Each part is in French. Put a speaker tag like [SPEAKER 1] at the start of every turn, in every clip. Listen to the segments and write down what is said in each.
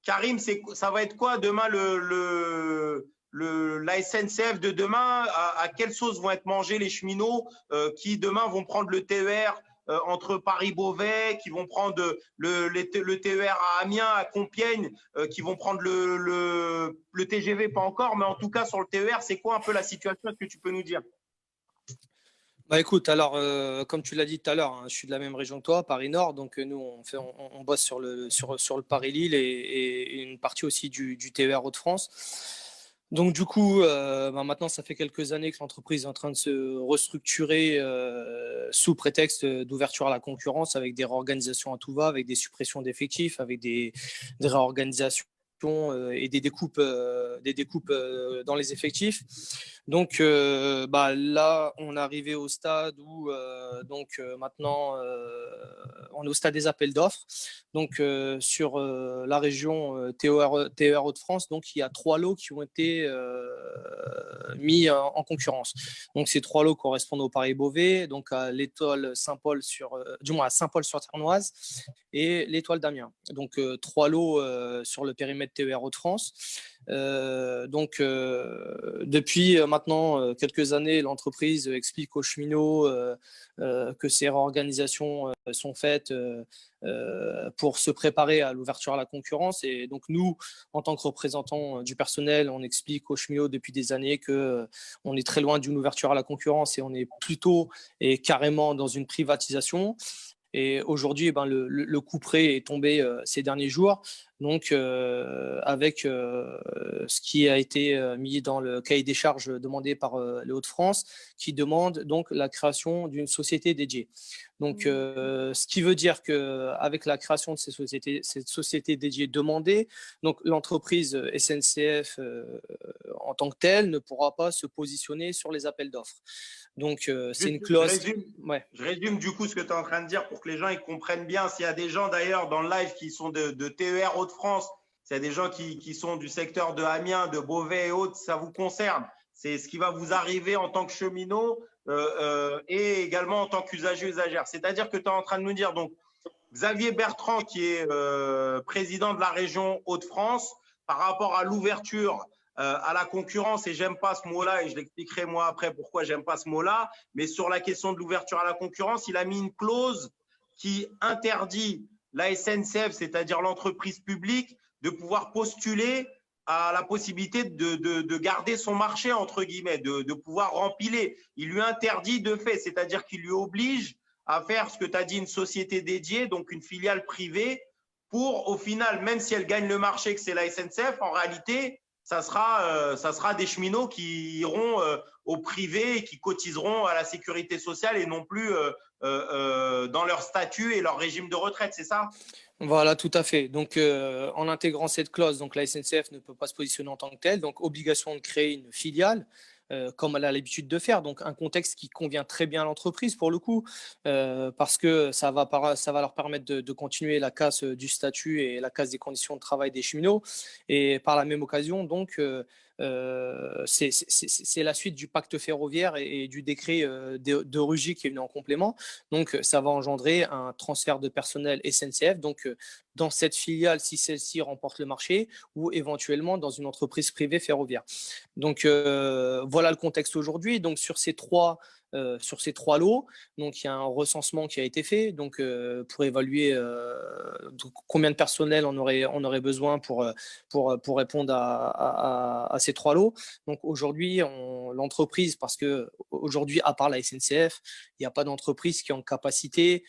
[SPEAKER 1] Karim, ça va être quoi demain la SNCF de demain? À quelle sauce vont être mangés les cheminots qui demain vont prendre le TER entre Paris-Beauvais, qui vont prendre le TER à Amiens, à Compiègne, qui vont prendre le TGV, pas encore, mais en tout cas sur le TER, c'est quoi un peu la situation? Est-ce que tu peux nous dire?
[SPEAKER 2] Bah écoute, alors comme tu l'as dit tout à l'heure, hein, je suis de la même région que toi, Paris Nord, donc nous on bosse sur le Paris-Lille et une partie aussi du TER Hauts-de-France. Donc du coup, bah, maintenant ça fait quelques années que l'entreprise est en train de se restructurer sous prétexte d'ouverture à la concurrence, avec des réorganisations à tout va, avec des suppressions d'effectifs, avec des réorganisations et des découpes dans les effectifs. Donc bah, là, on est arrivé au stade où maintenant on est au stade des appels d'offres. Donc sur la région TER Hauts-de-France, donc il y a 3 lots qui ont été mis en concurrence. Donc ces 3 lots correspondent au Paris-Beauvais, donc à l'étoile Saint-Paul du moins à Saint-Paul-sur-Ternoise et l'étoile d'Amiens. Donc 3 lots sur le périmètre TER Hauts-de-France. Depuis maintenant quelques années, l'entreprise explique aux cheminots que ces réorganisations sont faites pour se préparer à l'ouverture à la concurrence. Et donc nous, en tant que représentants du personnel, on explique aux cheminots depuis des années que on est très loin d'une ouverture à la concurrence et on est plutôt et carrément dans une privatisation. Et aujourd'hui, eh ben, le coup près est tombé ces derniers jours. Donc, avec ce qui a été mis dans le cahier des charges demandé par les Hauts-de-France, qui demande donc la création d'une société dédiée. Donc, ce qui veut dire qu'avec la création de cette société dédiée demandée, donc l'entreprise SNCF en tant que telle ne pourra pas se positionner sur les appels d'offres. Donc, c'est une
[SPEAKER 1] Je
[SPEAKER 2] clause.
[SPEAKER 1] résume,
[SPEAKER 2] Ouais.
[SPEAKER 1] je résume du coup ce que tu es en train de dire pour que les gens ils comprennent bien. S'il y a des gens d'ailleurs dans le live qui sont de TER Hauts-de-France, s'il y a des gens qui sont du secteur de Amiens, de Beauvais et autres, ça vous concerne. C'est ce qui va vous arriver en tant que cheminot et également en tant qu'usager usagère. C'est-à-dire que tu es en train de nous dire, donc, Xavier Bertrand, qui est président de la région Hauts-de-France, par rapport à l'ouverture à la concurrence, et j'aime pas ce mot-là, et je l'expliquerai moi après pourquoi j'aime pas ce mot-là, mais sur la question de l'ouverture à la concurrence, il a mis une clause qui interdit la SNCF, c'est-à-dire l'entreprise publique, de pouvoir postuler à la possibilité de garder son marché, entre guillemets, de pouvoir rempiler. Il lui interdit de fait, c'est-à-dire qu'il lui oblige à faire ce que tu as dit, une société dédiée, donc une filiale privée, pour au final, même si elle gagne le marché, que c'est la SNCF, en réalité, ça sera des cheminots qui iront au privé et qui cotiseront à la sécurité sociale et non plus dans leur statut et leur régime de retraite, c'est ça?
[SPEAKER 2] Voilà, tout à fait. Donc, en intégrant cette clause, donc la SNCF ne peut pas se positionner en tant que telle, donc obligation de créer une filiale, comme elle a l'habitude de faire. Donc, un contexte qui convient très bien à l'entreprise pour le coup, parce que ça va leur permettre de continuer la casse du statut et la casse des conditions de travail des cheminots. Et par la même occasion, donc, c'est la suite du pacte ferroviaire et du décret de Rugy qui est venu en complément. Donc, ça va engendrer un transfert de personnel SNCF. Donc, dans cette filiale, si celle-ci remporte le marché, ou éventuellement dans une entreprise privée ferroviaire. Donc, voilà le contexte aujourd'hui. Donc, sur ces 3 lots, donc il y a un recensement qui a été fait donc, pour évaluer combien de personnel on aurait besoin pour répondre à ces 3 lots. Donc aujourd'hui, l'entreprise, parce que aujourd'hui, à part la SNCF, il n'y a pas d'entreprise qui est en capacité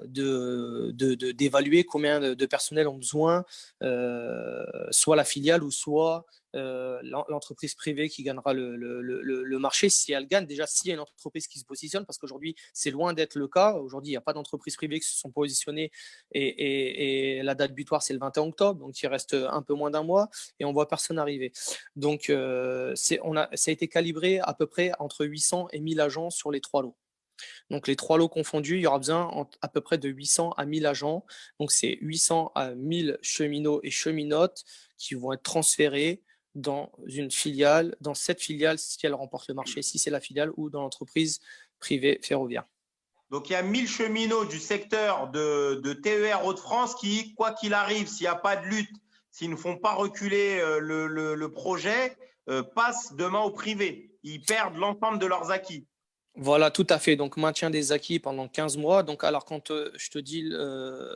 [SPEAKER 2] d'évaluer combien de personnel ont besoin, soit la filiale ou soit l'entreprise privée qui gagnera le marché. Si elle gagne, déjà, s'il y a une entreprise qui se positionne, parce qu'aujourd'hui, c'est loin d'être le cas. Aujourd'hui, il n'y a pas d'entreprise privée qui se sont positionnées et la date butoir, c'est le 21 octobre, donc il reste un peu moins d'un mois et on voit personne arriver. Donc, ça a été calibré à peu près entre 800 et 1000 agents sur les 3 lots. Donc, les 3 lots confondus, il y aura besoin à peu près de 800 à 1000 agents. Donc, c'est 800 à 1000 cheminots et cheminotes qui vont être transférés dans une filiale, dans cette filiale si elle remporte le marché, si c'est la filiale ou dans l'entreprise privée ferroviaire.
[SPEAKER 1] Donc, il y a 1000 cheminots du secteur de TER Hauts-de-France qui, quoi qu'il arrive, s'il n'y a pas de lutte, s'ils ne font pas reculer le projet, passent demain au privé. Ils perdent l'ensemble de leurs acquis.
[SPEAKER 2] Voilà, tout à fait. Donc, maintien des acquis pendant 15 mois. Donc, alors, quand je te dis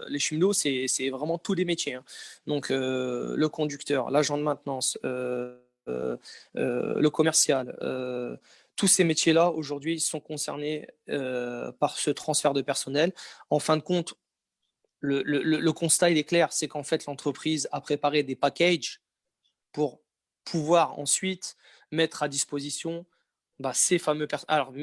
[SPEAKER 2] les cheminots, c'est vraiment tous les métiers, hein. Donc, le conducteur, l'agent de maintenance, le commercial, tous ces métiers-là, aujourd'hui, sont concernés par ce transfert de personnel. En fin de compte, le constat, il est clair, c'est qu'en fait, l'entreprise a préparé des packages pour pouvoir ensuite mettre à disposition ces fameux alors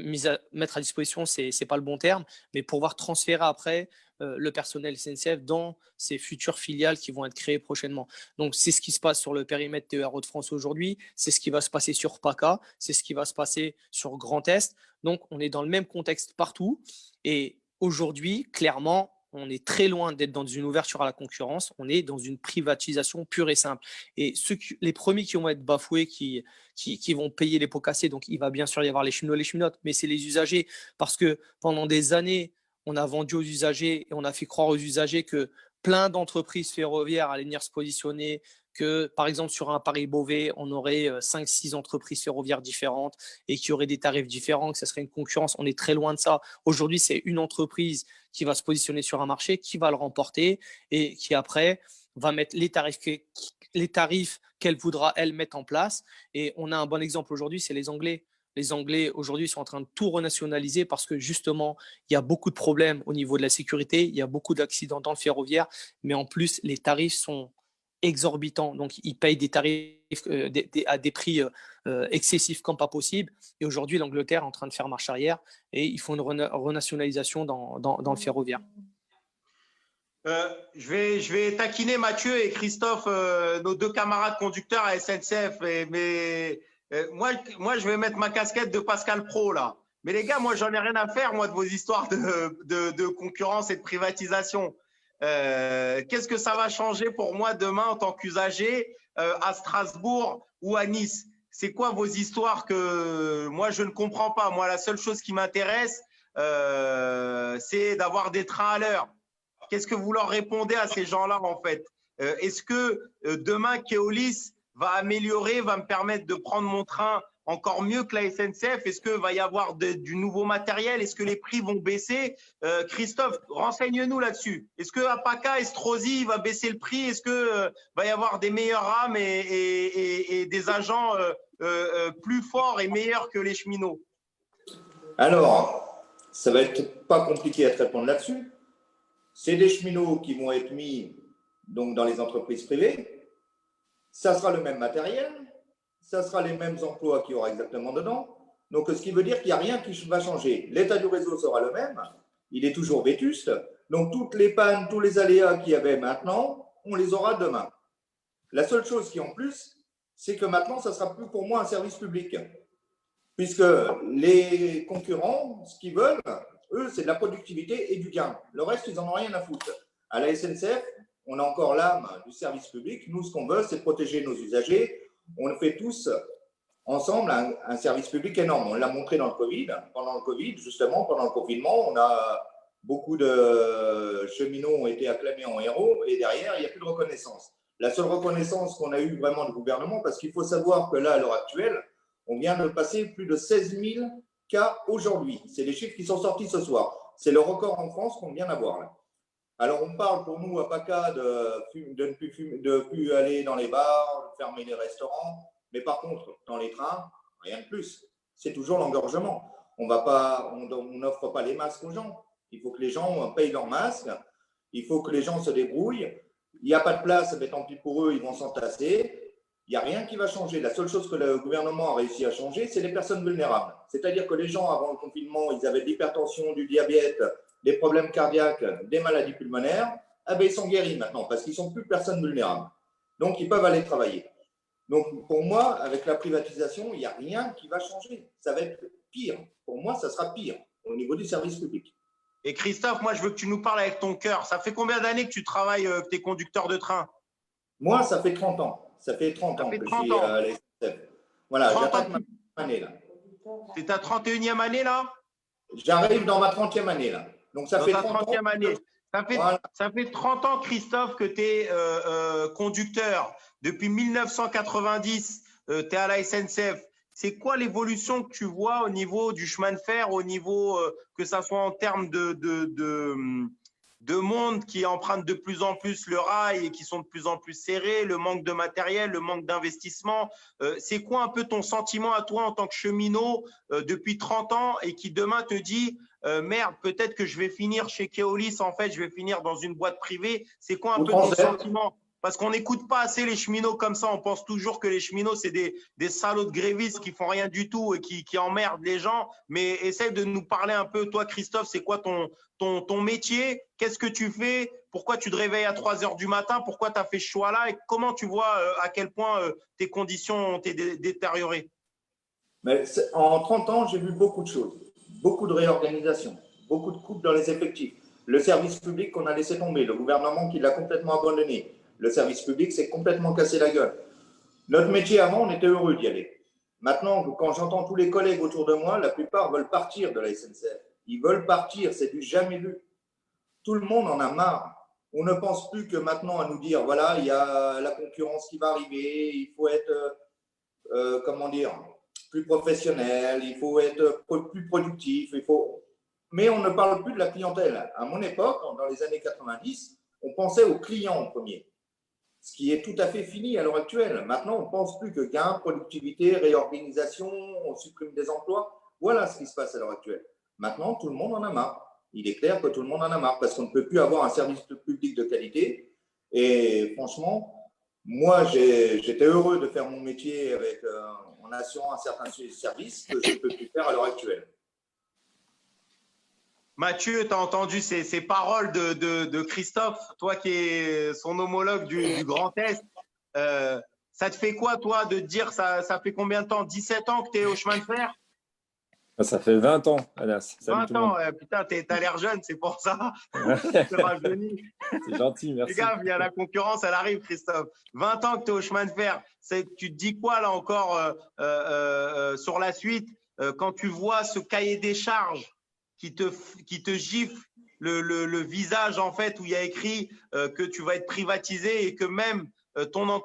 [SPEAKER 2] mettre à disposition, c'est pas le bon terme, mais pouvoir transférer après le personnel SNCF dans ces futures filiales qui vont être créées prochainement. Donc c'est ce qui se passe sur le périmètre TER Hauts-de-France aujourd'hui, c'est ce qui va se passer sur PACA, c'est ce qui va se passer sur Grand Est. Donc on est dans le même contexte partout et aujourd'hui, clairement, on est très loin d'être dans une ouverture à la concurrence, on est dans une privatisation pure et simple. Et les premiers qui vont être bafoués, qui vont payer les pots cassés, donc il va bien sûr y avoir les cheminots, les cheminotes, mais c'est les usagers, parce que pendant des années, on a vendu aux usagers et on a fait croire aux usagers que plein d'entreprises ferroviaires allaient venir se positionner, que par exemple sur un Paris-Beauvais, on aurait 5-6 entreprises ferroviaires différentes et qu'il y aurait des tarifs différents, que ce serait une concurrence. On est très loin de ça. Aujourd'hui, c'est une entreprise qui va se positionner sur un marché, qui va le remporter et qui après va mettre les tarifs qu'elle voudra, elle, mettre en place. Et on a un bon exemple aujourd'hui, c'est les Anglais. Les Anglais, aujourd'hui, sont en train de tout renationaliser parce que, justement, il y a beaucoup de problèmes au niveau de la sécurité, il y a beaucoup d'accidents dans le ferroviaire, mais en plus, les tarifs sont exorbitants. Donc, ils payent des tarifs à des prix excessifs comme pas possible. Et aujourd'hui, l'Angleterre est en train de faire marche arrière et ils font une renationalisation dans le ferroviaire.
[SPEAKER 1] Je vais taquiner Mathieu et Christophe, nos deux camarades conducteurs à SNCF. Mais moi, je vais mettre ma casquette de Pascal Pro là. Mais les gars, moi, j'en ai rien à faire, moi, de vos histoires de concurrence et de privatisation. Qu'est-ce que ça va changer pour moi demain en tant qu'usager à Strasbourg ou à Nice? C'est quoi vos histoires que moi, je ne comprends pas? Moi, la seule chose qui m'intéresse, c'est d'avoir des trains à l'heure. Qu'est-ce que vous leur répondez à ces gens-là, en fait? Est-ce que demain, Keolis va améliorer, va me permettre de prendre mon train encore mieux que la SNCF? Est-ce qu'il va y avoir du nouveau matériel? Est-ce que les prix vont baisser? Christophe, renseigne-nous là-dessus. Est-ce que APACA, Estrosi va baisser le prix? Est-ce qu'il va y avoir des meilleures rames et des agents plus forts et meilleurs que les cheminots?
[SPEAKER 3] Alors, ça va être pas compliqué à te répondre là-dessus. C'est des cheminots qui vont être mis donc, dans les entreprises privées. Ça sera le même matériel, ça sera les mêmes emplois qu'il y aura exactement dedans. Donc, ce qui veut dire qu'il n'y a rien qui va changer. L'état du réseau sera le même, il est toujours vétuste. Donc, toutes les pannes, tous les aléas qu'il y avait maintenant, on les aura demain. La seule chose qui est en plus, c'est que maintenant, ça sera plus pour moi un service public. Puisque les concurrents, ce qu'ils veulent, eux, c'est de la productivité et du gain. Le reste, ils n'en ont rien à foutre. À la SNCF, on a encore l'âme du service public. Nous, ce qu'on veut, c'est protéger nos usagers. On fait tous ensemble un service public énorme. On l'a montré dans le Covid. Pendant le Covid, justement, pendant le confinement, on a beaucoup de cheminots ont été acclamés en héros et derrière, il n'y a plus de reconnaissance. La seule reconnaissance qu'on a eue vraiment du gouvernement, parce qu'il faut savoir que là, à l'heure actuelle, on vient de passer plus de 16 000 cas aujourd'hui. C'est les chiffres qui sont sortis ce soir. C'est le record en France qu'on vient d'avoir là. Alors, on parle pour nous à PACA de plus aller dans les bars, de fermer les restaurants. Mais par contre, dans les trains, rien de plus. C'est toujours l'engorgement. On n'offre pas les masques aux gens. Il faut que les gens payent leurs masques. Il faut que les gens se débrouillent. Il n'y a pas de place, mais tant pis pour eux, ils vont s'entasser. Il n'y a rien qui va changer. La seule chose que le gouvernement a réussi à changer, c'est les personnes vulnérables. C'est-à-dire que les gens, avant le confinement, ils avaient de l'hypertension, du diabète, des problèmes cardiaques, des maladies pulmonaires. Ah ben, ils sont guéris maintenant parce qu'ils ne sont plus personnes vulnérables. Donc, ils peuvent aller travailler. Donc, pour moi, avec la privatisation, il n'y a rien qui va changer. Ça va être pire. Pour moi, ça sera pire au niveau du service public.
[SPEAKER 1] Et Christophe, moi, je veux que tu nous parles avec ton cœur. Ça fait combien d'années que tu travailles, que tu es conducteur de train?
[SPEAKER 3] Moi, ça fait 30 ans. Ça fait 30 ans que je suis à la SNCF. Voilà, j'attaque ma année là.
[SPEAKER 1] C'est ta 31e année là?
[SPEAKER 3] J'arrive dans ma 30e année, là. Donc, ça
[SPEAKER 1] Dans
[SPEAKER 3] fait
[SPEAKER 1] ta
[SPEAKER 3] 30 ans.
[SPEAKER 1] 30e année.
[SPEAKER 3] Voilà.
[SPEAKER 1] Ça fait 30 ans, Christophe, que tu es conducteur. Depuis 1990, tu es à la SNCF. C'est quoi l'évolution que tu vois au niveau du chemin de fer, au niveau que ça soit en termes de monde qui emprunte de plus en plus le rail et qui sont de plus en plus serrés, le manque de matériel, le manque d'investissement. C'est quoi un peu ton sentiment à toi en tant que cheminot depuis 30 ans et qui demain te dit merde, peut-être que je vais finir chez Keolis, en fait, je vais finir dans une boîte privée. C'est quoi un peu ton sentiment? Parce qu'on n'écoute pas assez les cheminots comme ça. On pense toujours que les cheminots, c'est des salauds de grévistes qui font rien du tout et qui emmerdent les gens. Mais essaye de nous parler un peu. Toi, Christophe, c'est quoi ton métier? Qu'est-ce que tu fais? Pourquoi tu te réveilles à 3 heures du matin? Pourquoi tu as fait ce choix-là? Et comment tu vois à quel point tes conditions ont été détériorées?
[SPEAKER 3] Mais en 30 ans, j'ai vu beaucoup de choses. Beaucoup de réorganisations, beaucoup de coupes dans les effectifs. Le service public qu'on a laissé tomber, le gouvernement qui l'a complètement abandonné. Le service public s'est complètement cassé la gueule. Notre métier avant, on était heureux d'y aller. Maintenant, quand j'entends tous les collègues autour de moi, la plupart veulent partir de la SNCF. Ils veulent partir, c'est du jamais vu. Tout le monde en a marre. On ne pense plus que maintenant à nous dire, voilà, il y a la concurrence qui va arriver, il faut être, comment dire, plus professionnel, il faut être plus productif, mais on ne parle plus de la clientèle. À mon époque, dans les années 90, on pensait aux clients en premier, ce qui est tout à fait fini à l'heure actuelle. Maintenant, on ne pense plus que gain, productivité, réorganisation, on supprime des emplois. Voilà ce qui se passe à l'heure actuelle. Maintenant, tout le monde en a marre. Il est clair que tout le monde en a marre parce qu'on ne peut plus avoir un service public de qualité. Et franchement, moi, j'étais heureux de faire mon métier en assurant un certain service que je ne peux plus faire à l'heure actuelle.
[SPEAKER 1] Mathieu, tu as entendu ces paroles de Christophe, toi qui es son homologue du Grand Est. Ça te fait quoi, toi, de te dire, ça fait combien de temps? 17 ans que tu es au chemin de fer?
[SPEAKER 4] Ça fait 20 ans, Anas.
[SPEAKER 1] Salut 20 ans, putain, t'as l'air jeune, c'est pour ça. C'est
[SPEAKER 4] gentil, merci.
[SPEAKER 1] Fais gaffe, il y a la concurrence, elle arrive, Christophe. 20 ans que tu es au chemin de fer. Tu te dis quoi, là encore, sur la suite, quand tu vois ce cahier des charges qui te gifle le visage, en fait, où il y a écrit que tu vas être privatisé et que même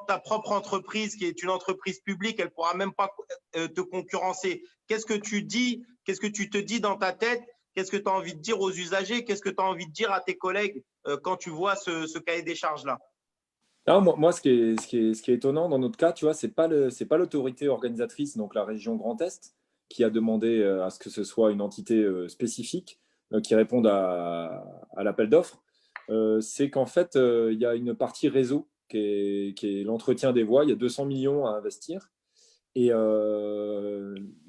[SPEAKER 1] ta propre entreprise, qui est une entreprise publique, elle ne pourra même pas te concurrencer. Qu'est-ce que tu dis? Qu'est-ce que tu te dis dans ta tête? Qu'est-ce que tu as envie de dire aux usagers? Qu'est-ce que tu as envie de dire à tes collègues quand tu vois ce cahier des charges-là?
[SPEAKER 4] Moi, ce qui est étonnant dans notre cas, tu vois, c'est pas l'autorité organisatrice, donc la région Grand Est, qui a demandé à ce que ce soit une entité spécifique qui réponde à l'appel d'offres. C'est qu'en fait, il y a une partie réseau qui est l'entretien des voies. Il y a 200 millions à investir. Et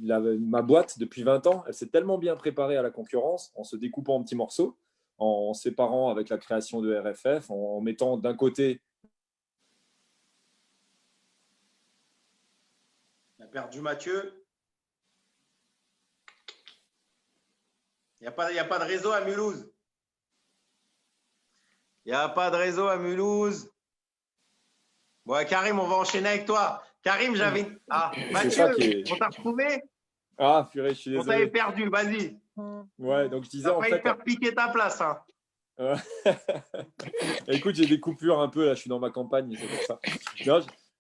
[SPEAKER 4] ma boîte, depuis 20 ans, elle s'est tellement bien préparée à la concurrence en se découpant en petits morceaux, en séparant avec la création de RFF, en mettant d'un côté…
[SPEAKER 1] On a perdu Mathieu. Il n'y a pas de réseau à Mulhouse. Il n'y a pas de réseau à Mulhouse. Bon, Karim, on va enchaîner avec toi. Karim, j'avais… Ah, Mathieu, on t'a retrouvé?
[SPEAKER 4] Ah, purée, je suis désolé.
[SPEAKER 1] On t'avait perdu, vas-y.
[SPEAKER 4] Ouais, donc je disais
[SPEAKER 1] en fait… Tu vas faire piquer ta place. Hein.
[SPEAKER 4] Écoute, j'ai des coupures un peu, là, je suis dans ma campagne, c'est pour ça.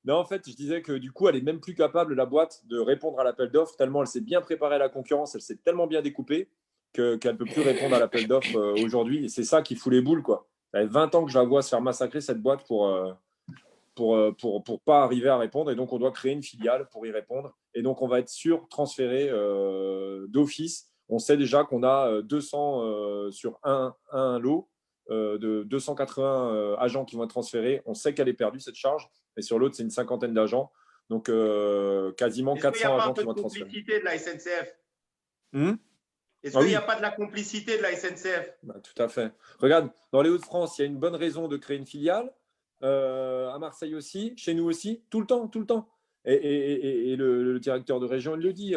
[SPEAKER 4] Non, en fait, je disais que du coup, elle est même plus capable, la boîte, de répondre à l'appel d'offres, tellement elle s'est bien préparée à la concurrence, elle s'est tellement bien découpée qu'elle ne peut plus répondre à l'appel d'offres aujourd'hui. Et c'est ça qui fout les boules, quoi. Ça fait 20 ans que je la vois se faire massacrer, cette boîte, pour pas arriver à répondre. Et donc, on doit créer une filiale pour y répondre. Et donc, on va être transféré d'office. On sait déjà qu'on a 200 sur un lot de 280 agents qui vont être transférés. On sait qu'elle est perdue, cette charge. Et sur l'autre, c'est une cinquantaine d'agents. Donc, quasiment 400 agents qui vont être transférés.
[SPEAKER 1] Est-ce qu'il n'y a pas un peu de complicité de la SNCF? Est-ce
[SPEAKER 4] Ah
[SPEAKER 1] qu'il n'y a pas de la complicité de la SNCF?
[SPEAKER 4] Tout à fait. Regarde, dans les Hauts-de-France, il y a une bonne raison de créer une filiale. À Marseille aussi, chez nous aussi, tout le temps. Et le directeur de région, il le dit,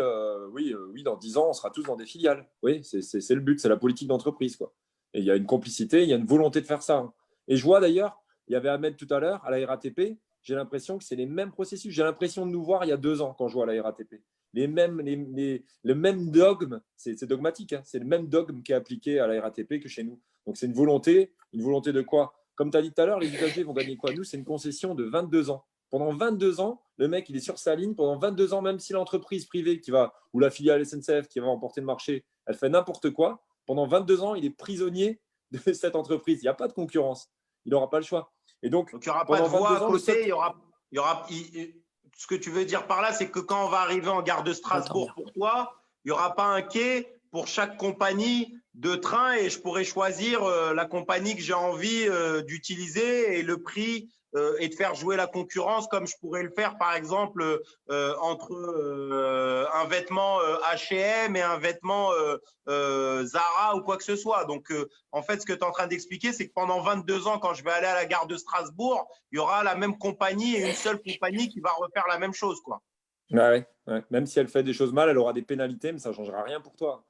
[SPEAKER 4] oui, dans 10 ans, on sera tous dans des filiales. Oui, c'est le but, c'est la politique d'entreprise, quoi. Et il y a une complicité, il y a une volonté de faire ça. Et je vois d'ailleurs, il y avait Ahmed tout à l'heure, à la RATP, j'ai l'impression que c'est les mêmes processus. J'ai l'impression de nous voir il y a 2 ans quand je vois à la RATP. le même dogme, c'est dogmatique, hein, c'est le même dogme qui est appliqué à la RATP que chez nous. Donc, c'est une volonté de quoi? Comme tu as dit tout à l'heure, les usagers vont gagner quoi? Nous, c'est une concession de 22 ans. Pendant 22 ans, le mec, il est sur sa ligne. Pendant 22 ans, même si l'entreprise privée ou la filiale SNCF qui va remporter le marché, elle fait n'importe quoi, pendant 22 ans, il est prisonnier de cette entreprise. Il n'y a pas de concurrence. Il n'aura pas le choix. Et donc
[SPEAKER 1] il n'y aura pas de voie à
[SPEAKER 4] ans,
[SPEAKER 1] côté. Ce que tu veux dire par là, c'est que quand on va arriver en gare de Strasbourg pour toi, il n'y aura pas un quai pour chaque compagnie de train et je pourrais choisir la compagnie que j'ai envie d'utiliser et le prix et de faire jouer la concurrence comme je pourrais le faire par exemple entre un vêtement H&M et un vêtement Zara ou quoi que ce soit. Donc en fait, ce que tu es en train d'expliquer, c'est que pendant 22 ans, quand je vais aller à la gare de Strasbourg, il y aura la même compagnie et une seule compagnie qui va refaire la même chose, quoi.
[SPEAKER 4] Ouais. Même si elle fait des choses mal, elle aura des pénalités, mais ça ne changera rien pour toi.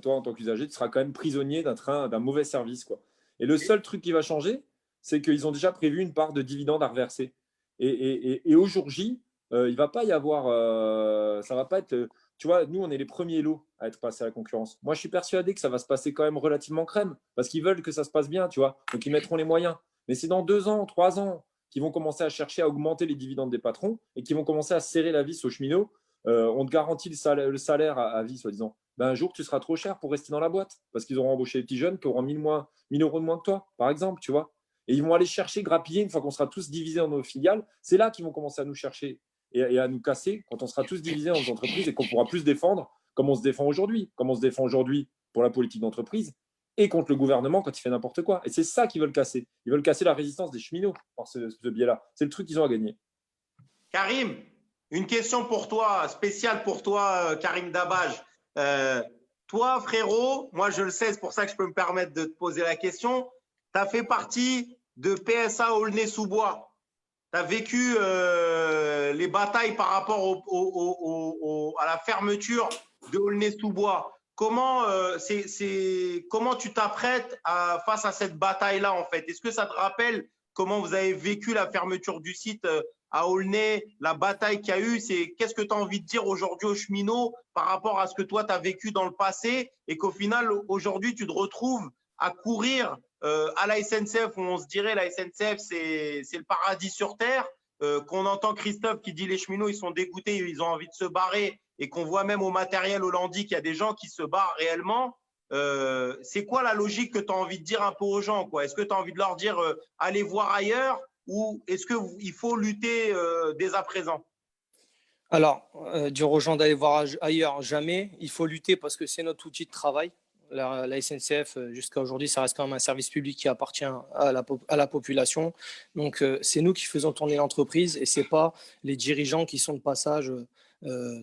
[SPEAKER 4] Toi, en tant qu'usager, tu seras quand même prisonnier d'un mauvais service, quoi. Et le seul truc qui va changer, c'est qu'ils ont déjà prévu une part de dividendes à reverser. Et au jour J, il va pas y avoir, ça va pas être, tu vois, nous, on est les premiers lots à être passés à la concurrence. Moi, je suis persuadé que ça va se passer quand même relativement crème, parce qu'ils veulent que ça se passe bien, tu vois. Donc, ils mettront les moyens. Mais c'est dans 2 ans, 3 ans qu'ils vont commencer à chercher à augmenter les dividendes des patrons et qui vont commencer à serrer la vis aux cheminots. On te garantit le salaire à vie, soi-disant. Ben, un jour, tu seras trop cher pour rester dans la boîte parce qu'ils auront embauché des petits jeunes qui auront 1000 euros de moins que toi, par exemple, tu vois. Et ils vont aller chercher, grappiller, une fois qu'on sera tous divisés dans nos filiales, c'est là qu'ils vont commencer à nous chercher et à nous casser quand on sera tous divisés dans nos entreprises et qu'on pourra plus se défendre comme on se défend aujourd'hui. Comme on se défend aujourd'hui pour la politique d'entreprise et contre le gouvernement quand il fait n'importe quoi. Et c'est ça qu'ils veulent casser. Ils veulent casser la résistance des cheminots par ce biais-là. C'est le truc qu'ils ont à gagner.
[SPEAKER 1] Karim, une question pour toi, spéciale pour toi, Karim Dabaj. Toi, frérot, moi je le sais, c'est pour ça que je peux me permettre de te poser la question. Tu as fait partie de PSA Aulnay-sous-Bois. Tu as vécu les batailles par rapport à la fermeture de Aulnay-sous-Bois. Comment tu t'apprêtes face à cette bataille-là, en fait? Est-ce que ça te rappelle comment vous avez vécu la fermeture du site à Aulnay, la bataille qu'il y a eu? Qu'est-ce que tu as envie de dire aujourd'hui aux cheminots par rapport à ce que toi, tu as vécu dans le passé et qu'au final, aujourd'hui, tu te retrouves à courir à la SNCF où on se dirait la SNCF, c'est le paradis sur terre, qu'on entend Christophe qui dit les cheminots, ils sont dégoûtés, ils ont envie de se barrer et qu'on voit même au matériel hollandais qu'il y a des gens qui se barrent réellement. C'est quoi la logique que tu as envie de dire un peu aux gens, quoi? Est-ce que tu as envie de leur dire allez voir ailleurs ou est-ce qu'il faut lutter dès à présent?
[SPEAKER 2] Alors, dire aux gens d'aller voir ailleurs, jamais. Il faut lutter parce que c'est notre outil de travail. La SNCF, jusqu'à aujourd'hui, ça reste quand même un service public qui appartient à la population. Donc, c'est nous qui faisons tourner l'entreprise et ce n'est pas les dirigeants qui sont de passage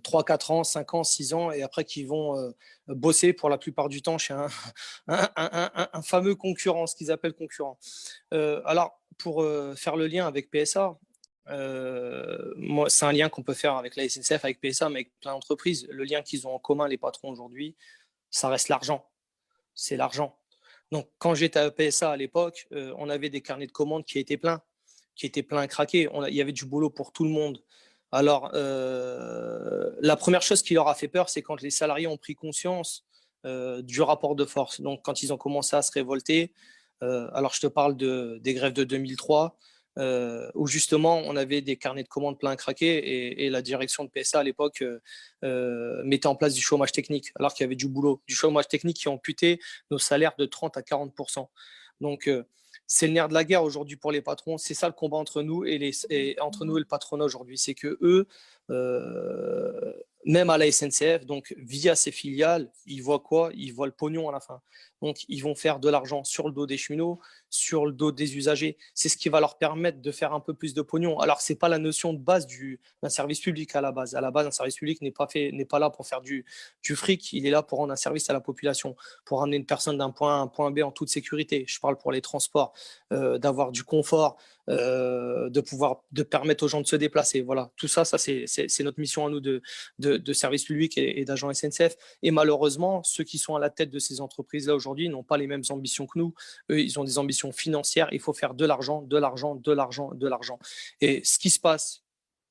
[SPEAKER 2] 3, 4 ans, 5 ans, 6 ans et après qui vont bosser pour la plupart du temps chez un fameux concurrent, ce qu'ils appellent concurrent. Alors, pour faire le lien avec PSA, moi, c'est un lien qu'on peut faire avec la SNCF, avec PSA, mais avec plein d'entreprises. Le lien qu'ils ont en commun, les patrons aujourd'hui, ça reste l'argent. C'est l'argent. Donc, quand j'étais à PSA à l'époque, on avait des carnets de commandes qui étaient pleins à craquer. Il y avait du boulot pour tout le monde. Alors, la première chose qui leur a fait peur, c'est quand les salariés ont pris conscience du rapport de force. Donc, quand ils ont commencé à se révolter, alors je te parle des grèves de 2003, où justement on avait des carnets de commandes pleins à craquer et la direction de PSA à l'époque mettait en place du chômage technique alors qu'il y avait du boulot, du chômage technique qui amputait nos salaires de 30 à 40%. Donc c'est le nerf de la guerre aujourd'hui pour les patrons, c'est ça le combat entre nous entre nous et le patronat aujourd'hui, c'est que eux même à la SNCF, donc via ses filiales, ils voient quoi? Ils voient le pognon à la fin. Donc, ils vont faire de l'argent sur le dos des cheminots, sur le dos des usagers. C'est ce qui va leur permettre de faire un peu plus de pognon. Alors, ce n'est pas la notion de base d'un service public à la base. À la base, un service public n'est pas là pour faire du fric. Il est là pour rendre un service à la population, pour ramener une personne d'un point A à un point B en toute sécurité. Je parle pour les transports, d'avoir du confort, de permettre aux gens de se déplacer. Voilà, tout ça, c'est notre mission à nous de service public et d'agents SNCF. Et malheureusement, ceux qui sont à la tête de ces entreprises-là aujourd'hui n'ont pas les mêmes ambitions que nous. Eux, ils ont des ambitions financières. Il faut faire de l'argent, de l'argent, de l'argent, de l'argent. Et ce qui se passe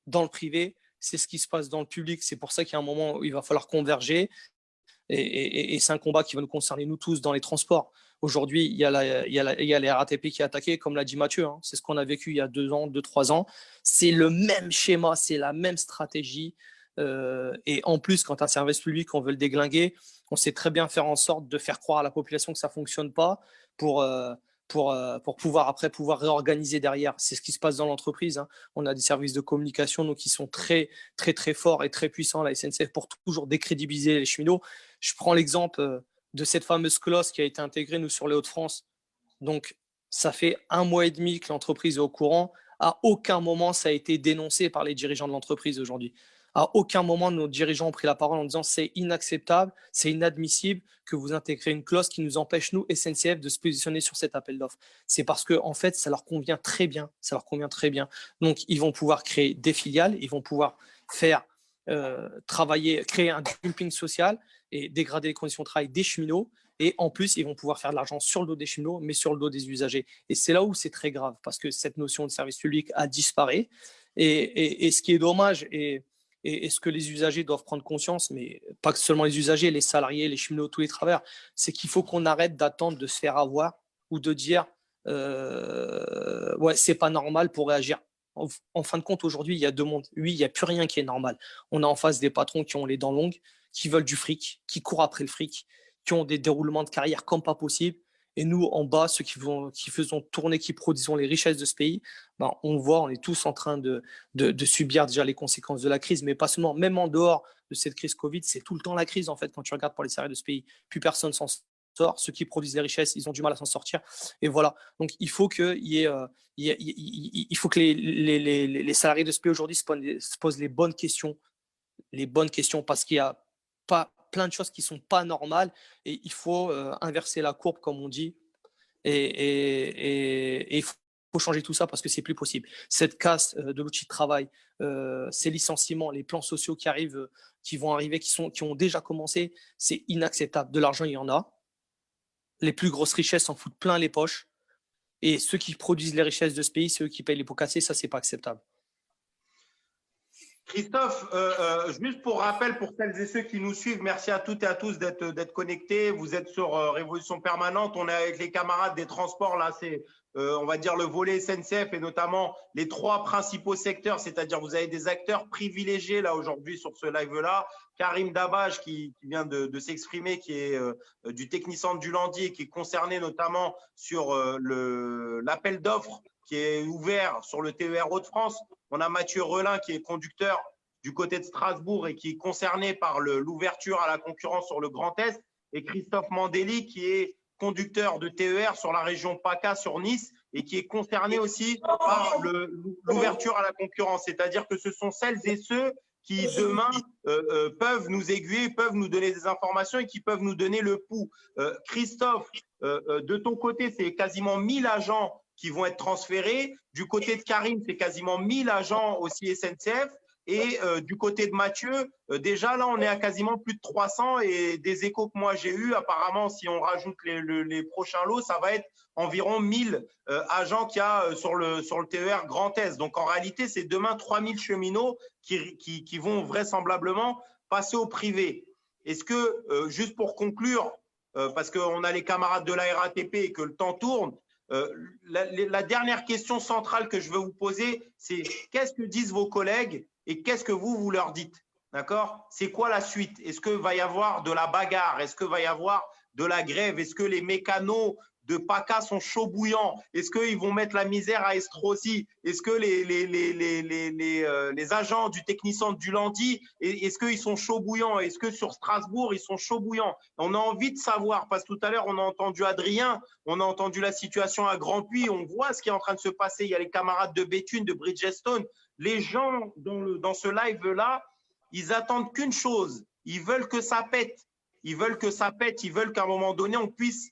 [SPEAKER 2] dans le privé, c'est ce qui se passe dans le public. C'est pour ça qu'il y a un moment où il va falloir converger. Et c'est un combat qui va nous concerner, nous tous, dans les transports. Aujourd'hui, il y a les RATP qui est attaqué, comme l'a dit Mathieu. Hein. C'est ce qu'on a vécu il y a 2 ans, 3 ans. C'est le même schéma, c'est la même stratégie. Et en plus, quand un service public, on veut le déglinguer, on sait très bien faire en sorte de faire croire à la population que ça ne fonctionne pas pour pouvoir réorganiser derrière. C'est ce qui se passe dans l'entreprise. Hein. On a des services de communication donc, qui sont très, très, très forts et très puissants, la SNCF, pour toujours décrédibiliser les cheminots. Je prends l'exemple de cette fameuse clause qui a été intégrée, nous, sur les Hauts-de-France. Donc, ça fait 1 mois et demi que l'entreprise est au courant. À aucun moment, ça a été dénoncé par les dirigeants de l'entreprise aujourd'hui. À aucun moment, nos dirigeants ont pris la parole en disant c'est inacceptable, c'est inadmissible que vous intégrez une clause qui nous empêche, nous, SNCF, de se positionner sur cet appel d'offres. C'est parce que, en fait, ça leur convient très bien. Ça leur convient très bien. Donc, ils vont pouvoir créer des filiales, ils vont pouvoir faire créer un dumping social et dégrader les conditions de travail des cheminots. Et en plus, ils vont pouvoir faire de l'argent sur le dos des cheminots, mais sur le dos des usagers. Et c'est là où c'est très grave, parce que cette notion de service public a disparu. Et ce qui est dommage, et ce que les usagers doivent prendre conscience, mais pas que seulement les usagers, les salariés, les cheminots, tous les travailleurs, c'est qu'il faut qu'on arrête d'attendre de se faire avoir ou de dire ouais, c'est pas normal pour réagir. En fin de compte, aujourd'hui, il y a 2 mondes. Oui, il n'y a plus rien qui est normal. On a en face des patrons qui ont les dents longues, qui veulent du fric, qui courent après le fric, qui ont des déroulements de carrière comme pas possible. Et nous, en bas, ceux qui faisons tourner, qui produisons les richesses de ce pays, ben, on voit, on est tous en train de subir déjà les conséquences de la crise, mais pas seulement, même en dehors de cette crise Covid, c'est tout le temps la crise, en fait, quand tu regardes pour les salariés de ce pays. Plus personne s'en sort. Ceux qui produisent les richesses, ils ont du mal à s'en sortir. Et voilà. Donc, il faut que les salariés de ce pays aujourd'hui se posent les bonnes questions, parce qu'il y a plein de choses qui ne sont pas normales et il faut inverser la courbe, comme on dit, et il faut changer tout ça parce que c'est plus possible. Cette casse de l'outil de travail, ces licenciements, les plans sociaux qui vont arriver, qui ont déjà commencé, c'est inacceptable. De l'argent, il y en a. Les plus grosses richesses s'en foutent plein les poches. Et ceux qui produisent les richesses de ce pays, c'est eux qui payent les pots cassés. Ça, c'est pas acceptable.
[SPEAKER 1] Christophe, juste pour rappel, pour celles et ceux qui nous suivent, merci à toutes et à tous d'être connectés. Vous êtes sur Révolution Permanente. On est avec les camarades des transports. Là, c'est, on va dire, le volet SNCF et notamment les 3 principaux secteurs. C'est-à-dire, vous avez des acteurs privilégiés là aujourd'hui sur ce live-là. Karim Dabaj qui vient de s'exprimer, qui est du Technicentre du Landy et qui est concerné notamment sur l'appel d'offres qui est ouvert sur le TER Hauts-de-France. On a Mathieu Relin qui est conducteur du côté de Strasbourg et qui est concerné par l'ouverture à la concurrence sur le Grand Est. Et Christophe Mandeli qui est conducteur de TER sur la région PACA sur Nice et qui est concerné aussi par l'ouverture à la concurrence. C'est-à-dire que ce sont celles et ceux qui demain peuvent nous aiguiller, peuvent nous donner des informations et qui peuvent nous donner le pouls. Christophe, de ton côté, c'est quasiment 1000 agents qui vont être transférés. Du côté de Karim, c'est quasiment 1000 agents aussi SNCF. Et du côté de Mathieu, déjà là, on est à quasiment plus de 300. Et des échos que moi j'ai eus, apparemment, si on rajoute les prochains lots, ça va être environ 1000 agents qu'il y a sur le TER Grand Est. Donc en réalité, c'est demain 3000 cheminots qui vont vraisemblablement passer au privé. Est-ce que, juste pour conclure, parce qu'on a les camarades de la RATP et que le temps tourne, la dernière question centrale que je veux vous poser, c'est qu'est-ce que disent vos collègues et qu'est-ce que vous leur dites? D'accord? C'est quoi la suite? Est-ce qu'il va y avoir de la bagarre? Est-ce qu'il va y avoir de la grève? Est-ce que les mécanos de PACA sont chauds bouillants? Est-ce qu'ils vont mettre la misère à Estrosi? Est-ce que les agents du Technicentre du Landy, est-ce qu'ils sont chauds bouillants? Est-ce que sur Strasbourg, ils sont chauds bouillants? On a envie de savoir, parce que tout à l'heure, on a entendu Adrien, on a entendu la situation à Grand-Puy, on voit ce qui est en train de se passer. Il y a les camarades de Béthune, de Bridgestone. Les gens dans ce live-là, ils attendent qu'une chose, ils veulent que ça pète. Ils veulent que ça pète, ils veulent qu'à un moment donné, on puisse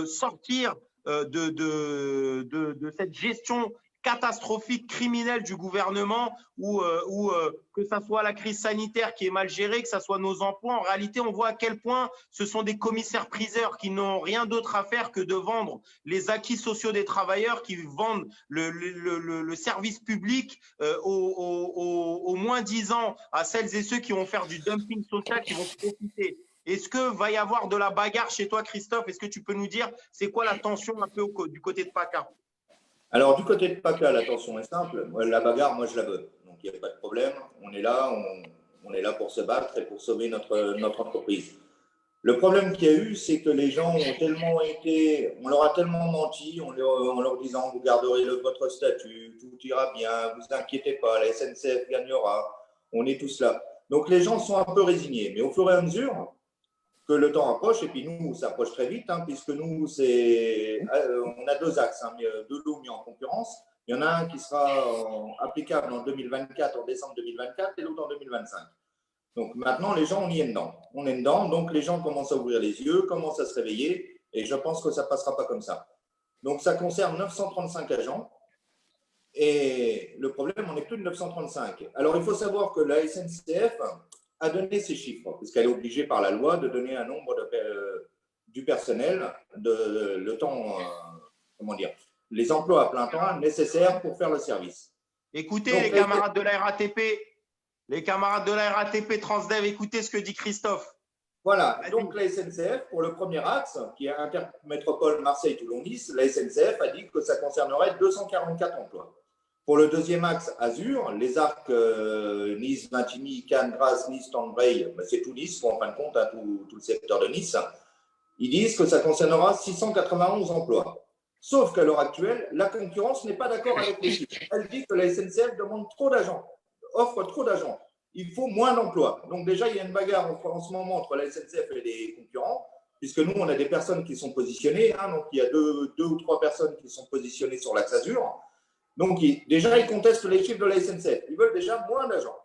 [SPEAKER 1] sortir de cette gestion catastrophique, criminelle du gouvernement, que ça soit la crise sanitaire qui est mal gérée, que ça soit nos emplois. En réalité, on voit à quel point ce sont des commissaires-priseurs qui n'ont rien d'autre à faire que de vendre les acquis sociaux des travailleurs, qui vendent le service public au moins-disant à celles et ceux qui vont faire du dumping social, qui vont profiter. Est-ce que va y avoir de la bagarre chez toi, Christophe? Est-ce que tu peux nous dire c'est quoi la tension un peu du côté de PACA?
[SPEAKER 3] Alors, du côté de PACA, la tension est simple. La bagarre, moi, je la veux. Donc, il n'y a pas de problème. On est là, on est là pour se battre et pour sauver notre entreprise. Le problème qu'il y a eu, c'est que les gens ont tellement été, on leur a tellement menti en leur disant vous garderez votre statut, tout ira bien, vous inquiétez pas, la SNCF gagnera, on est tous là. Donc les gens sont un peu résignés. Mais au fur et à mesure que le temps approche, et puis nous, ça approche très vite, puisque nous, on a deux axes, deux lots mis en concurrence. Il y en a un qui sera applicable en 2024, en décembre 2024, et l'autre en 2025. Donc maintenant, les gens, on y est dedans. On est dedans, donc les gens commencent à ouvrir les yeux, commencent à se réveiller, et je pense que ça ne passera pas comme ça. Donc ça concerne 935 agents, et le problème, on n'est plus de 935. Alors il faut savoir que la SNCF a donné ces chiffres, puisqu'elle est obligée par la loi de donner un nombre du personnel, le temps, comment dire, les emplois à plein temps nécessaires pour faire le service.
[SPEAKER 1] Écoutez, donc, les camarades de la RATP, les camarades de la RATP Transdev, écoutez ce que dit Christophe.
[SPEAKER 3] Voilà, donc la SNCF, pour le premier axe, qui est Intermétropole Marseille-Toulon-Nice, la SNCF a dit que ça concernerait 244 emplois. Pour le deuxième axe Azur, les arcs Nice, Vintigny, Cannes, Grasse, Nice, Tandbray, c'est tout Nice, en fin de compte, tout le secteur de Nice, ils disent que ça concernera 691 emplois. Sauf qu'à l'heure actuelle, la concurrence n'est pas d'accord avec les chiffres. Elle dit que la SNCF demande trop d'agents, offre trop d'agents. Il faut moins d'emplois. Donc déjà, il y a une bagarre en ce moment entre la SNCF et les concurrents, puisque nous, on a des personnes qui sont positionnées. Donc il y a deux ou trois personnes qui sont positionnées sur l'axe Azur. Donc déjà, ils contestent les chiffres de la SNCF. Ils veulent déjà moins d'agents.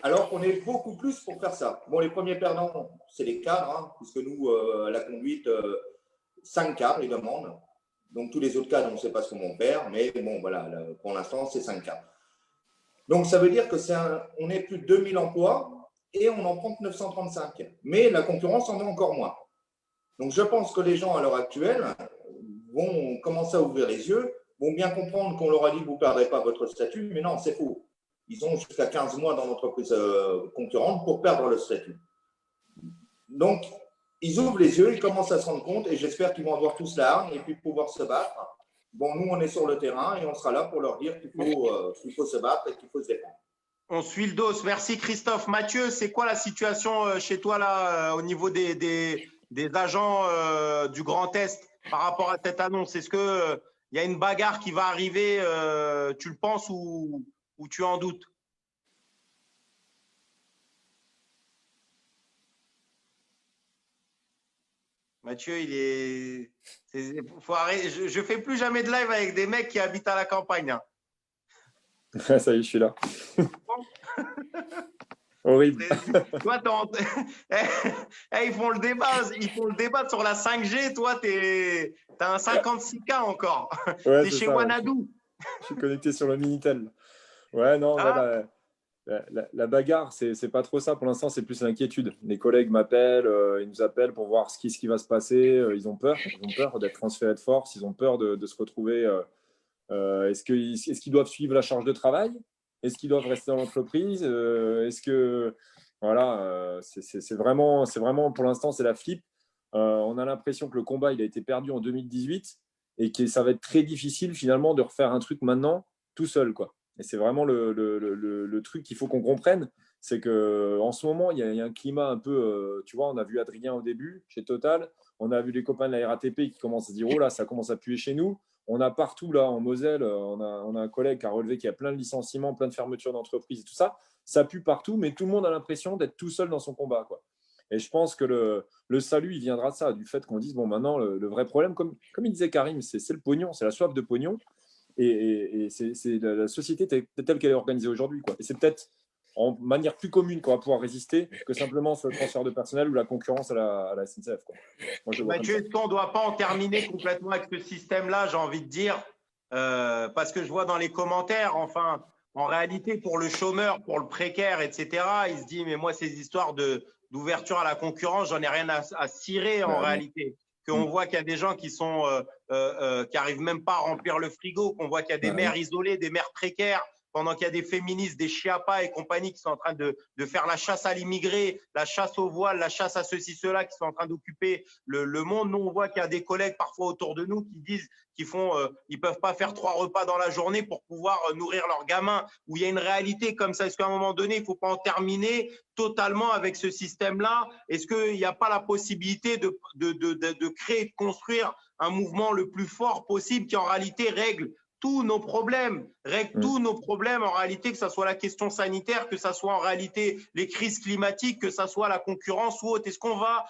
[SPEAKER 3] Alors qu'on est beaucoup plus pour faire ça. Bon, les premiers perdants, c'est les cadres, puisque nous, à la conduite, 5 cadres, ils demandent. Donc tous les autres cadres, on ne sait pas ce qu'on vont faire, mais bon, voilà, pour l'instant, c'est 5 cadres. Donc, ça veut dire que on est plus de 2000 emplois et on en prend que 935. Mais la concurrence en a encore moins. Donc, je pense que les gens, à l'heure actuelle, vont commencer à ouvrir les yeux, vont bien comprendre qu'on leur a dit « vous ne perdrez pas votre statut », mais non, c'est faux. Ils ont jusqu'à 15 mois dans l'entreprise concurrente pour perdre le statut. Donc, ils ouvrent les yeux, ils commencent à se rendre compte et j'espère qu'ils vont avoir tous la hargne et puis pouvoir se battre. Bon, nous, on est sur le terrain et on sera là pour leur dire qu'il faut se battre et qu'il faut se défendre.
[SPEAKER 1] On suit le dos. Merci, Christophe. Mathieu, c'est quoi la situation chez toi, là, au niveau des agents du Grand Est par rapport à cette annonce? Est-ce qu'il y a une bagarre qui va arriver, tu le penses, ou tu en doutes? Mathieu, faut arrêter. Je ne fais plus jamais de live avec des mecs qui habitent à la campagne.
[SPEAKER 4] Ça y est, je suis là. Horrible.
[SPEAKER 1] Toi, ils font le débat sur la 5G. Toi, tu as un 56K encore.
[SPEAKER 4] Ouais,
[SPEAKER 1] tu es chez Wanadoo.
[SPEAKER 4] Je suis connecté sur le Minitel. Ouais, non, la bagarre, c'est pas trop ça. Pour l'instant, c'est plus l'inquiétude. Les collègues m'appellent, ils nous appellent pour voir ce qui va se passer. Ils ont peur d'être transférés de force. Ils ont peur de se retrouver. Est-ce qu'ils doivent suivre la charge de travail? Est-ce qu'ils doivent rester dans l'entreprise? Est-ce que voilà, c'est vraiment pour l'instant, c'est la flip. On a l'impression que le combat il a été perdu en 2018 et que ça va être très difficile finalement de refaire un truc maintenant tout seul, quoi. Et c'est vraiment le truc qu'il faut qu'on comprenne, c'est qu'en ce moment, il y a un climat un peu… tu vois, on a vu Adrien au début, chez Total. On a vu les copains de la RATP qui commencent à se dire « Oh là, ça commence à puer chez nous ». On a partout, là, en Moselle, on a un collègue qui a relevé qu'il y a plein de licenciements, plein de fermetures d'entreprises et tout ça. Ça pue partout, mais tout le monde a l'impression d'être tout seul dans son combat, quoi. Et je pense que le salut, il viendra de ça, du fait qu'on dise « Bon, maintenant, le vrai problème, comme il disait Karim, c'est le pognon, c'est la soif de pognon. » Et c'est la société telle qu'elle est organisée aujourd'hui, quoi. Et c'est peut-être en manière plus commune qu'on va pouvoir résister que simplement sur le transfert de personnel ou la concurrence à la SNCF, quoi.
[SPEAKER 1] Mathieu, est-ce qu'on ne doit pas en terminer complètement avec ce système-là, j'ai envie de dire, parce que je vois dans les commentaires, enfin, en réalité, pour le chômeur, pour le précaire, etc., il se dit, mais moi, ces histoires d'ouverture à la concurrence, j'en ai rien à cirer en réalité. Qu'on voit qu'il y a des gens qui arrivent même pas à remplir le frigo, qu'on voit qu'il y a des mères isolées, des mères précaires, pendant qu'il y a des féministes, des Chiapas et compagnie qui sont en train de faire la chasse à l'immigré, la chasse au voile, la chasse à ceci, cela, qui sont en train d'occuper le monde. Nous, on voit qu'il y a des collègues parfois autour de nous qui disent ils peuvent pas faire 3 repas dans la journée pour pouvoir nourrir leurs gamins, où il y a une réalité comme ça. Est-ce qu'à un moment donné, il faut pas en terminer totalement avec ce système-là? Est-ce qu'il n'y a pas la possibilité de créer, de construire un mouvement le plus fort possible qui en réalité règle tous nos problèmes, tous nos problèmes en réalité, que ce soit la question sanitaire, que ce soit en réalité les crises climatiques, que ce soit la concurrence ou autre? Est-ce qu'on va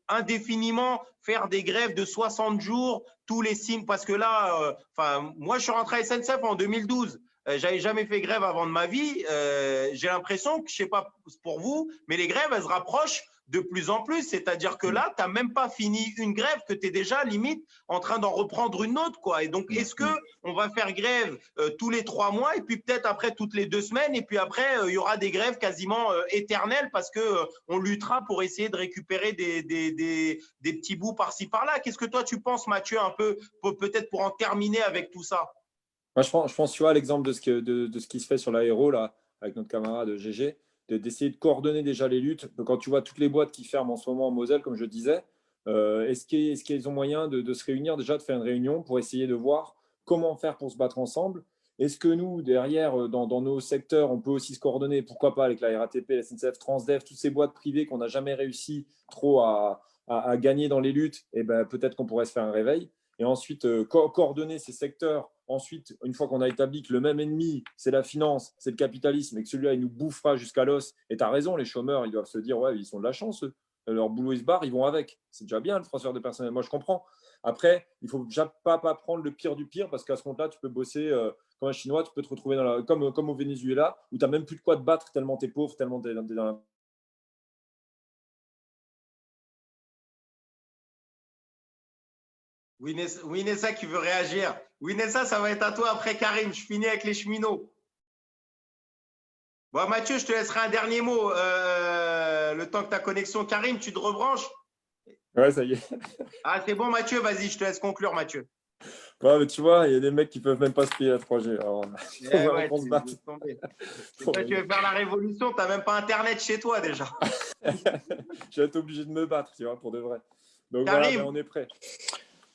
[SPEAKER 1] indéfiniment faire des grèves de 60 jours tous les 6 mois? Parce que là, moi, je suis rentré à SNCF en 2012. J'avais jamais fait grève avant de ma vie. J'ai l'impression que, je sais pas pour vous, mais les grèves, elles se rapprochent de plus en plus. C'est-à-dire que là, tu n'as même pas fini une grève que tu es déjà limite en train d'en reprendre une autre, quoi. Et donc, est-ce qu'on va faire grève tous les 3 mois et puis peut-être après toutes les 2 semaines et puis après, il y aura des grèves quasiment éternelles parce qu'on luttera pour essayer de récupérer des petits bouts par-ci, par-là. Qu'est-ce que toi, tu penses, Mathieu, un peu, peut-être pour en terminer avec tout ça?
[SPEAKER 4] Moi, je pense, tu vois, l'exemple de ce qui se fait sur l'aéro, là, avec notre camarade GG, d'essayer de coordonner déjà les luttes. Quand tu vois toutes les boîtes qui ferment en ce moment en Moselle, comme je disais, est-ce qu'ils ont moyen de se réunir, déjà de faire une réunion pour essayer de voir comment faire pour se battre ensemble? Est-ce que nous, derrière, dans nos secteurs, on peut aussi se coordonner, pourquoi pas avec la RATP, la SNCF, Transdev, toutes ces boîtes privées qu'on n'a jamais réussi trop à gagner dans les luttes? Et ben, peut-être qu'on pourrait se faire un réveil. Et ensuite, coordonner ces secteurs. Ensuite, une fois qu'on a établi que le même ennemi, c'est la finance, c'est le capitalisme, et que celui-là, il nous bouffera jusqu'à l'os. Et tu as raison, les chômeurs, ils doivent se dire, ouais, ils sont de la chance, eux. Leur boulot, ils se barrent, ils vont avec. C'est déjà bien, le transfert de personnel. Moi, je comprends. Après, il ne faut déjà pas prendre le pire du pire, parce qu'à ce compte-là, tu peux bosser comme un Chinois, tu peux te retrouver comme au Venezuela, où tu n'as même plus de quoi te battre tellement tu es pauvre, tellement tu es dans la…
[SPEAKER 1] Winessa qui veut réagir. Winessa, ça va être à toi après Karim. Je finis avec les cheminots. Bon, Mathieu, je te laisserai un dernier mot. Le temps que ta connexion. Karim, tu te rebranches?
[SPEAKER 4] Ouais, ça y est.
[SPEAKER 1] Ah, c'est bon, Mathieu. Vas-y, je te laisse conclure, Mathieu.
[SPEAKER 4] Ouais, mais tu vois, il y a des mecs qui ne peuvent même pas se payer la 3G. Alors,
[SPEAKER 1] ouais, tu veux faire la révolution, tu n'as même pas Internet chez toi déjà.
[SPEAKER 4] Je vais être obligé de me battre, tu vois, pour de vrai. Donc
[SPEAKER 1] Karim,
[SPEAKER 4] voilà, on est prêt.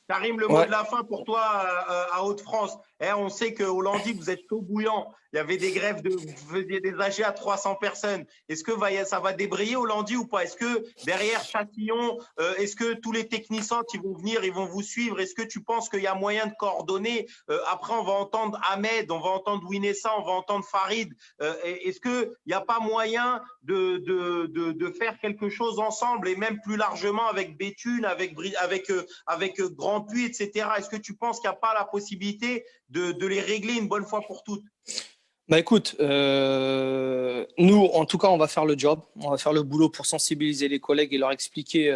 [SPEAKER 1] Karim, le mot de la fin pour toi à Hauts-de-France. On sait qu'au Landy, vous êtes chaud bouillant. Il y avait des grèves, vous faisiez des AG à 300 personnes. Est-ce que ça va débrayer au Landy ou pas? Est-ce que derrière Châtillon, est-ce que tous les techniciens qui vont venir, ils vont vous suivre? Est-ce que tu penses qu'il y a moyen de coordonner? Après, on va entendre Ahmed, on va entendre Winessa, on va entendre Farid. Est-ce qu'il n'y a pas moyen de faire quelque chose ensemble et même plus largement avec Béthune, avec Grand Puy, etc. Est-ce que tu penses qu'il n'y a pas la possibilité de les régler une bonne fois pour toutes?
[SPEAKER 2] Bah écoute, nous, en tout cas, on va faire le job, on va faire le boulot pour sensibiliser les collègues et leur expliquer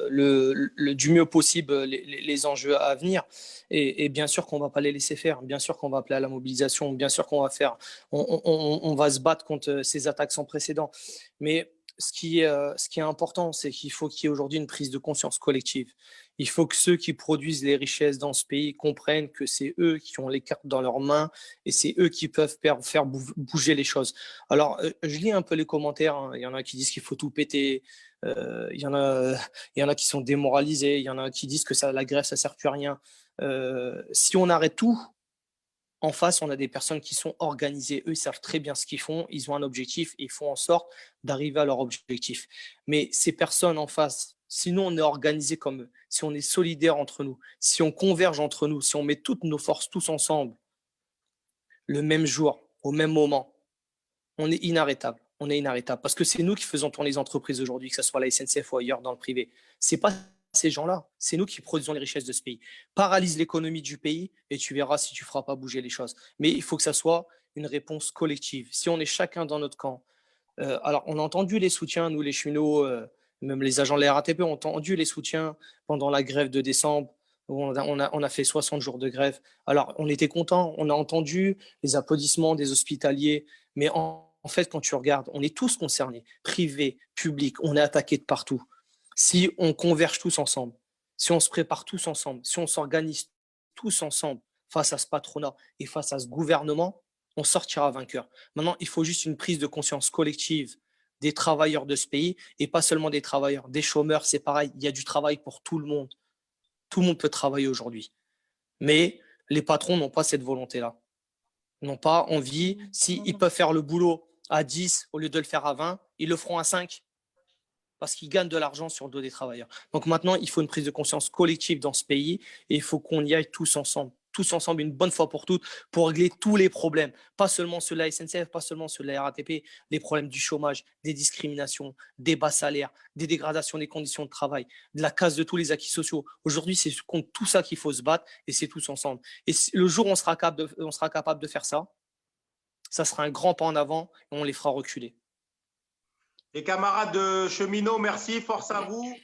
[SPEAKER 2] du mieux possible les enjeux à venir. Et bien sûr qu'on ne va pas les laisser faire, bien sûr qu'on va appeler à la mobilisation, bien sûr qu'on va on va se battre contre ces attaques sans précédent. Mais ce qui est important, c'est qu'il faut qu'il y ait aujourd'hui une prise de conscience collective. Il faut que ceux qui produisent les richesses dans ce pays comprennent que c'est eux qui ont les cartes dans leurs mains et c'est eux qui peuvent faire bouger les choses. Alors, je lis un peu les commentaires. Hein. Il y en a qui disent qu'il faut tout péter. Il y en a qui sont démoralisés. Il y en a qui disent que la grève, ça ne sert plus à rien. Si on arrête tout, en face, on a des personnes qui sont organisées. Eux, ils savent très bien ce qu'ils font. Ils ont un objectif et ils font en sorte d'arriver à leur objectif. Mais ces personnes en face, sinon on est organisé comme eux, si on est solidaire entre nous, si on converge entre nous, si on met toutes nos forces tous ensemble, le même jour, au même moment, on est inarrêtable. On est inarrêtable parce que c'est nous qui faisons tourner les entreprises aujourd'hui, que ce soit la SNCF ou ailleurs dans le privé. C'est pas ces gens-là, c'est nous qui produisons les richesses de ce pays. Paralyse l'économie du pays et tu verras si tu ne feras pas bouger les choses. Mais il faut que ça soit une réponse collective. Si on est chacun dans notre camp, alors on a entendu les soutiens, nous les cheminots, même les agents de la RATP ont entendu les soutiens pendant la grève de décembre. où on a fait 60 jours de grève. Alors, on était contents, on a entendu les applaudissements des hospitaliers, mais en fait, quand tu regardes, on est tous concernés, privé, public, on est attaqué de partout. Si on converge tous ensemble, si on se prépare tous ensemble, si on s'organise tous ensemble face à ce patronat et face à ce gouvernement, on sortira vainqueur. Maintenant, il faut juste une prise de conscience collective des travailleurs de ce pays et pas seulement des travailleurs, des chômeurs, c'est pareil, il y a du travail pour tout le monde. Tout le monde peut travailler aujourd'hui. Mais les patrons n'ont pas cette volonté-là. Ils n'ont pas envie, s'ils peuvent faire le boulot à 10 au lieu de le faire à 20, ils le feront à 5 parce qu'ils gagnent de l'argent sur le dos des travailleurs. Donc maintenant, il faut une prise de conscience collective dans ce pays et il faut qu'on y aille tous ensemble, une bonne fois pour toutes, pour régler tous les problèmes. Pas seulement ceux de la SNCF, pas seulement ceux de la RATP, les problèmes du chômage, des discriminations, des bas salaires, des dégradations des conditions de travail, de la casse de tous les acquis sociaux. Aujourd'hui, c'est contre tout ça qu'il faut se battre et c'est tous ensemble. Et le jour où on sera capable de faire ça, ça sera un grand pas en avant et on les fera reculer.
[SPEAKER 1] Les camarades de cheminots, merci, force à vous.